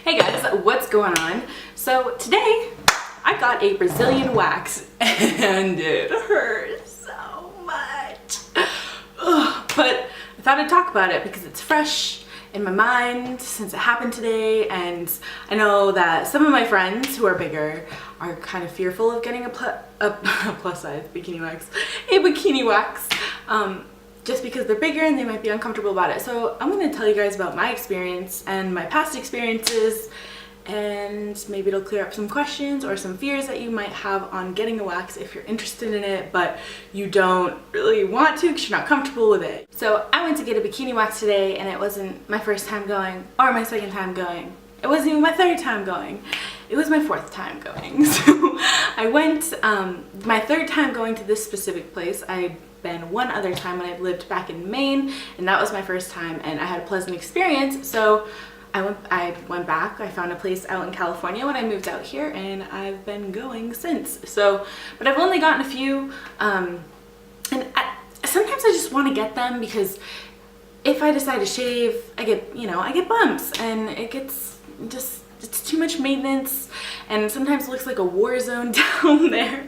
Hey guys, what's going on? So today I got a Brazilian wax and it hurts so much. Ugh, but I thought I'd talk about it because it's fresh in my mind since it happened today, and I know that some of my friends who are bigger are kind of fearful of getting a plus size bikini wax, just because they're bigger and they might be uncomfortable about it. So I'm going to tell you guys about my experience and my past experiences, and maybe it'll clear up some questions or some fears that you might have on getting a wax if you're interested in it but you don't really want to because you're not comfortable with it. So I went to get a bikini wax today, and it wasn't my first time going or my second time going. It wasn't even my third time going. It was my fourth time going. So I went my third time going to this specific place. I'd been one other time when I lived back in Maine, and that was my first time, and I had a pleasant experience. So I went back. I found a place out in California when I moved out here, and I've been going since. So, but I've only gotten a few, and sometimes I just want to get them because if I decide to shave, I get bumps, and it's too much maintenance, and sometimes it looks like a war zone down there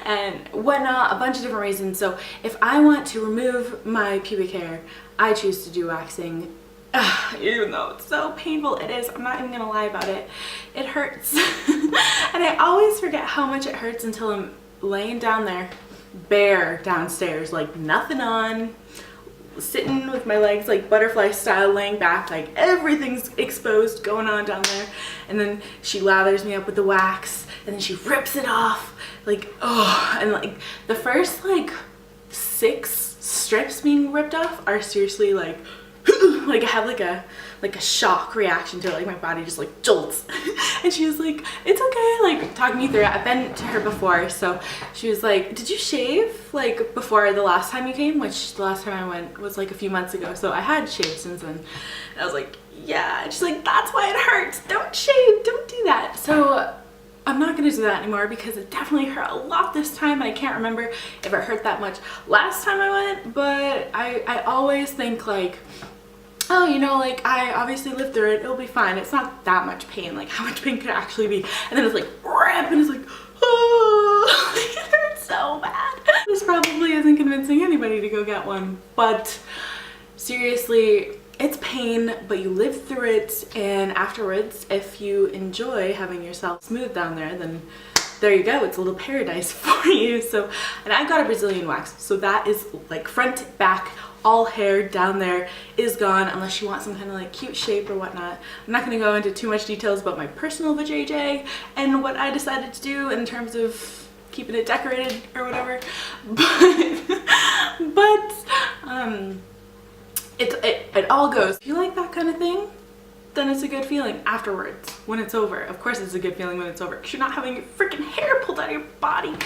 and whatnot, a bunch of different reasons. So if I want to remove my pubic hair, I choose to do waxing. Even though it's so painful, it is. I'm not even gonna lie about it. It hurts. And I always forget how much it hurts until I'm laying down there, bare downstairs, like nothing on, sitting with my legs like butterfly style, laying back, like everything's exposed going on down there. And then she lathers me up with the wax, and then she rips it off, like, oh, and like the first like 6 strips being ripped off are seriously like like I have like a shock reaction to it, like my body just like jolts. And she was like, it's okay, like talking me through it. I've been to her before, so she was like, did you shave like before the last time you came? Which the last time I went was like a few months ago, so I had shaved since then. And I was like, yeah. And she's like, that's why it hurts, don't shave, don't do that. So I'm not gonna do that anymore because it definitely hurt a lot this time, and I can't remember if it hurt that much last time I went. But I always think like, oh, you know, like I obviously lived through it, it'll be fine, it's not that much pain, like how much pain could it actually be? And then it's like rip, and it's like, oh, it hurts so bad. This probably isn't convincing anybody to go get one, but seriously, it's pain, but you live through it, and afterwards, if you enjoy having yourself smooth down there, then there you go, it's a little paradise for you. So, and I got a Brazilian wax, so that is like front, back, all hair down there is gone, unless you want some kind of like cute shape or whatnot. I'm not going to go into too much details about my personal vajayjay and what I decided to do in terms of keeping it decorated or whatever, but it all goes. If you like that kind of thing, then it's a good feeling afterwards when it's over. Of course it's a good feeling when it's over because you're not having your freaking hair pulled out of your body.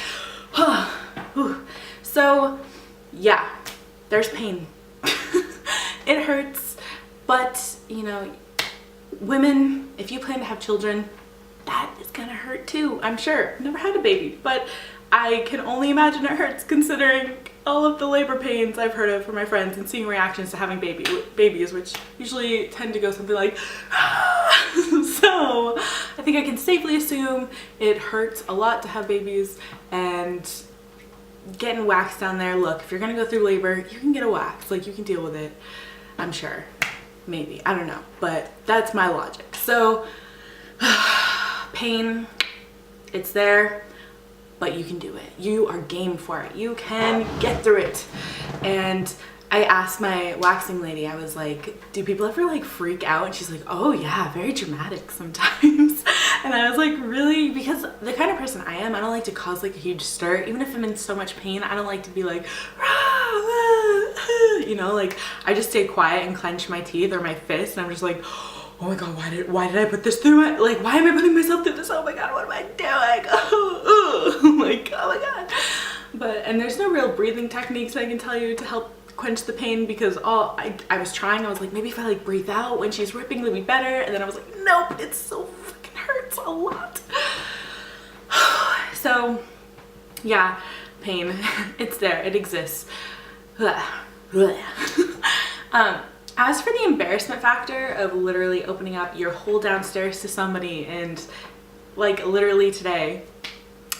So yeah, there's pain. It hurts, but you know, women, if you plan to have children, that is gonna hurt too, I'm sure. I've never had a baby, but I can only imagine it hurts considering all of the labor pains I've heard of from my friends and seeing reactions to having babies, which usually tend to go something like so I think I can safely assume it hurts a lot to have babies. And getting wax down there, look, if you're gonna go through labor, you can get a wax, like you can deal with it, I'm sure. Maybe, I don't know, but that's my logic. So pain, it's there, but you can do it. You are game for it. You can get through it. And I asked my waxing lady, I was like, do people ever like freak out? And she's like, oh yeah, very dramatic sometimes. And I was like, really? Because the kind of person I am, I don't like to cause like a huge stir. Even if I'm in so much pain, I don't like to be like, you know, like I just stay quiet and clench my teeth or my fists, and I'm just like, oh my god, why did I put this through it? Like, why am I putting myself through this? Oh my god, what am I doing? Like, oh my god. But, and there's no real breathing techniques I can tell you to help quench the pain, because I was trying, I was like, maybe if I like breathe out when she's ripping it'll be better, and then I was like, nope, it so freaking hurts a lot. So yeah, pain, it's there, it exists. As for the embarrassment factor of literally opening up your whole downstairs to somebody, and like literally today,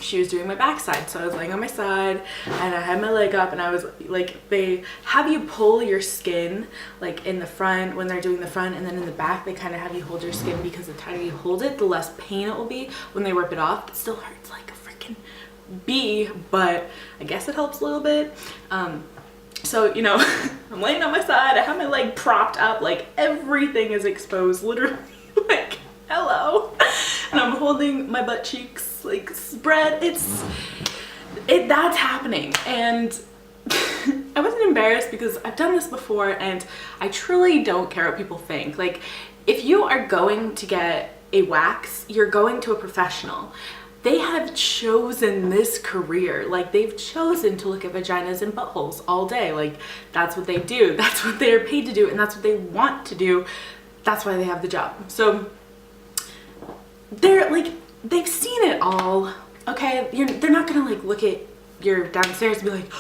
she was doing my backside, so I was laying on my side and I had my leg up, and I was like, they have you pull your skin like in the front when they're doing the front, and then in the back they kind of have you hold your skin, because the tighter you hold it, the less pain it will be when they rip it off. It still hurts like a freaking bee, but I guess it helps a little bit. So, you know, I'm laying on my side, I have my leg propped up, like everything is exposed, literally, like, hello. And I'm holding my butt cheeks like spread. That's happening. And I wasn't embarrassed because I've done this before, and I truly don't care what people think. Like, if you are going to get a wax, you're going to a professional. They have chosen this career. Like, they've chosen to look at vaginas and buttholes all day. Like, that's what they do. That's what they're paid to do, and that's what they want to do. That's why they have the job. So they're like, they've seen it all, okay? They're not gonna like look at your downstairs and be like,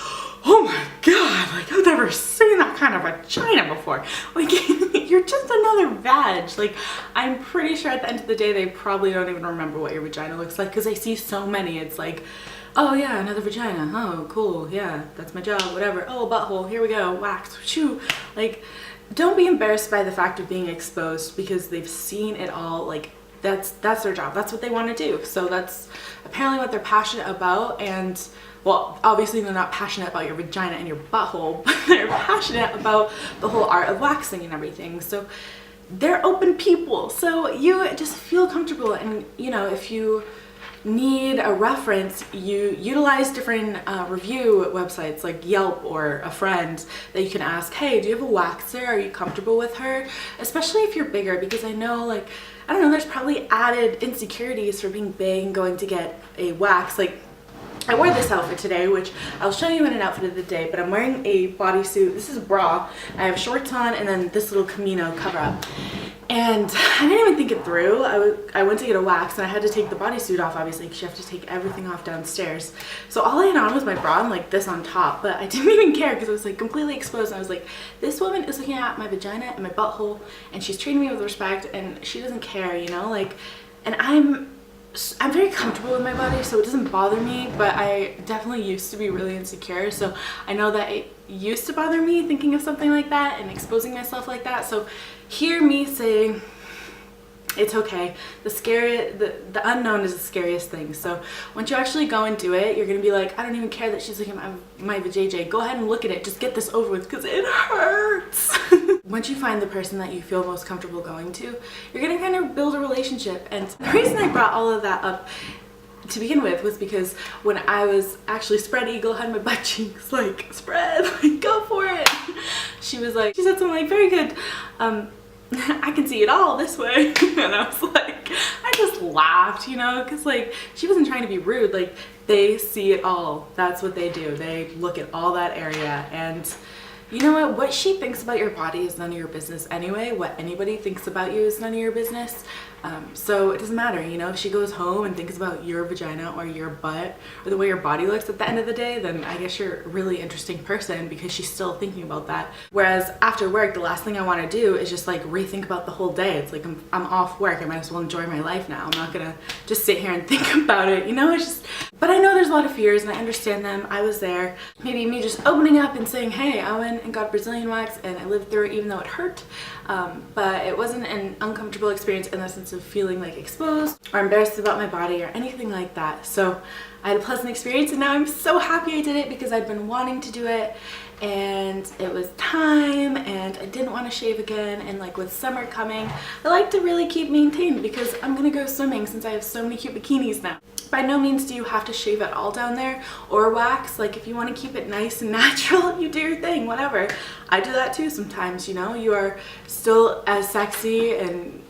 oh my god, like I've never seen that kind of vagina before. Like, you're just another vag. Like, I'm pretty sure at the end of the day they probably don't even remember what your vagina looks like, because I see so many. It's like, oh yeah, another vagina, oh cool, yeah, that's my job, whatever. Oh, butthole, here we go, wax, shoo. Like, don't be embarrassed by the fact of being exposed, because they've seen it all. Like, that's their job, that's what they want to do. So that's apparently what they're passionate about. And well, obviously they're not passionate about your vagina and your butthole, but they're passionate about the whole art of waxing and everything. So they're open people, so you just feel comfortable. And you know, if you need a reference, you utilize different review websites like Yelp or a friend that you can ask, hey, do you have a waxer? Are you comfortable with her? Especially if you're bigger, because I know, like, I don't know, there's probably added insecurities for being big and going to get a wax. Like, I wore this outfit today, which I'll show you in an outfit of the day, but I'm wearing a bodysuit. This is a bra. I have shorts on, and then this little Camino cover up. And I didn't even think it through. I went to get a wax, and I had to take the bodysuit off, obviously, because you have to take everything off downstairs. So all I had on was my bra and like this on top, but I didn't even care because it was like completely exposed. And I was like, this woman is looking at my vagina and my butthole, and she's treating me with respect, and she doesn't care, you know? Like, and I'm very comfortable with my body, so it doesn't bother me, but I definitely used to be really insecure. So I know that it used to bother me thinking of something like that and exposing myself like that. So hear me saying it's okay. The unknown is the scariest thing. So once you actually go and do it, you're gonna be like, I don't even care that she's looking at my vajayjay. Go ahead and look at it. Just get this over with, because it hurts. Once you find the person that you feel most comfortable going to, you're gonna kind of build a relationship. And the reason I brought all of that up to begin with was because when I was actually spread eagle, had my butt cheeks like spread, like go for it. She said something like, very good. I can see it all this way. And I was like, I just laughed, you know, because like she wasn't trying to be rude. Like, they see it all. That's what they do. They look at all that area. And you know what she thinks about your body is none of your business anyway. What anybody thinks about you is none of your business. So it doesn't matter, you know, if she goes home and thinks about your vagina or your butt or the way your body looks at the end of the day, then I guess you're a really interesting person, because she's still thinking about that. Whereas after work, the last thing I want to do is just like rethink about the whole day. It's like I'm off work, I might as well enjoy my life now. I'm not gonna just sit here and think about it, you know. It's just, but I know there's a lot of fears and I understand them. I was there. Maybe me just opening up and saying, hey, I went and got a Brazilian wax and I lived through it, even though it hurt. But it wasn't an uncomfortable experience in the sense of feeling like exposed or embarrassed about my body or anything like that. So I had a pleasant experience, and now I'm so happy I did it, because I'd been wanting to do it and it was time, and I didn't want to shave again. And like with summer coming, I like to really keep maintained, because I'm gonna go swimming since I have so many cute bikinis now. By no means do you have to shave at all down there or wax. Like, if you want to keep it nice and natural, you do your thing, whatever. I do that too sometimes, you know. You are still as sexy and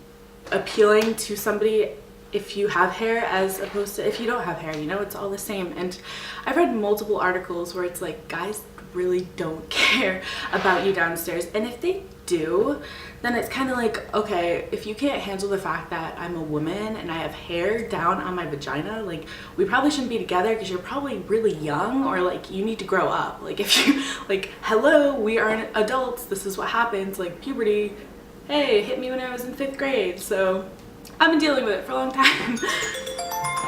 appealing to somebody if you have hair as opposed to if you don't have hair, you know. It's all the same. And I've read multiple articles where it's like, guys really don't care about you downstairs, and if they do, then it's kind of like, okay, if you can't handle the fact that I'm a woman and I have hair down on my vagina, like, we probably shouldn't be together because you're probably really young, or like you need to grow up. Like, if you, like, hello, we are adults, this is what happens, like puberty, hey, it hit me when I was in 5th grade, so I've been dealing with it for a long time.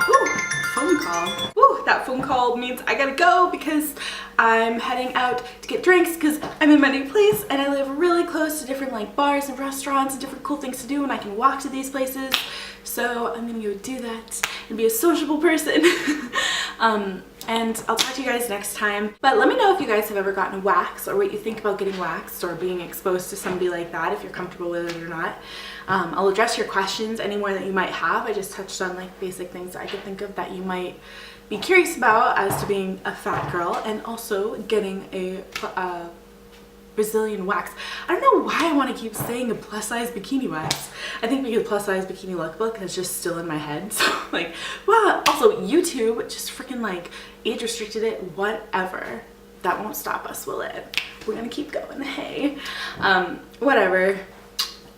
Ooh, phone call. Ooh, that phone call means I gotta go because I'm heading out to get drinks because I'm in my new place and I live really close to different like bars and restaurants and different cool things to do, and I can walk to these places. So I'm gonna go do that and be a sociable person. And I'll talk to you guys next time. But let me know if you guys have ever gotten a wax or what you think about getting waxed or being exposed to somebody like that, if you're comfortable with it or not. I'll address your questions, any more that you might have. I just touched on like basic things that I could think of that you might be curious about as to being a fat girl and also getting a Brazilian wax. I don't know why I want to keep saying a plus size bikini wax. I think because plus size bikini lookbook is just still in my head. So like, well, also YouTube just freaking like age restricted it, whatever. That won't stop us, will it? We're gonna keep going, hey. Whatever.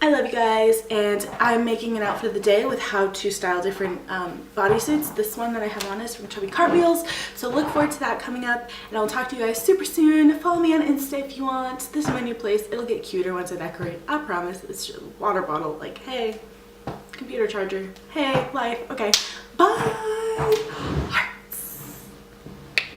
I love you guys, and I'm making an outfit of the day with how to style different bodysuits. This one that I have on is from Chubby Cartwheels, so look forward to that coming up, and I'll talk to you guys super soon. Follow me on Insta if you want. This is my new place. It'll get cuter once I decorate. I promise. It's just a water bottle, like, hey, computer charger, hey, life. Okay, bye.